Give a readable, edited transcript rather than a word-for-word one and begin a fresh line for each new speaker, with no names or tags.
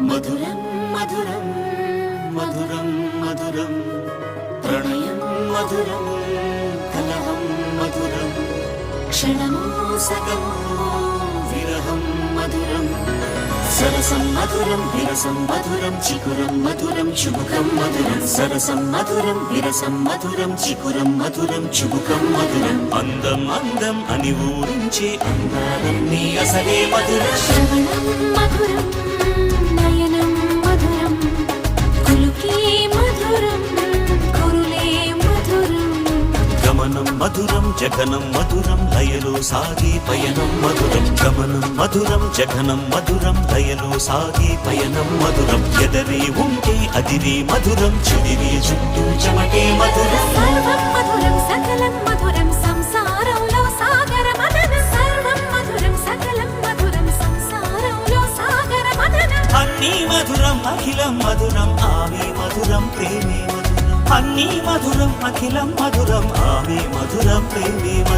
మధురం మధురం మధురం మధురం ప్రణయం మధురం కలహం మధురం క్షణమో సగమో విరహం మధురం సరసం మధురం విరసం మధురం చికురం మధురం చుబుకం మధురం సరసం మధురం విరసం మధురం చికురం మధురం చుబుకం మధురం అందం అందం అని ఊరించే అందాలన్నీ అసలే మధురం
శ్రవణం మధురం నయనం మధురం కులుకే మధురం కురులే మధురం
గమనం మధురం జగనం మధురం లయలో సాగే పయనం మధురం గమనం మధురం జగనం మధురం లయలో సాగే పయనం మధురం ఎదరే ఉంటే అదిరే మధురం చెదిరే చుట్టూ చెమటే మధురం
సర్వం మధురం సకలం మధురం సంసారంలో సాగర మదనం సర్వం మధురం సకలం మధురం సంసారంలో సాగర మదనం
అన్నీ మధురం అఖిలం మధురం ఆమె మధురం ప్రేమే మధురం అన్నీ మధురం అఖిలం మధురం ఆమె మధురం ప్రేమే మధురం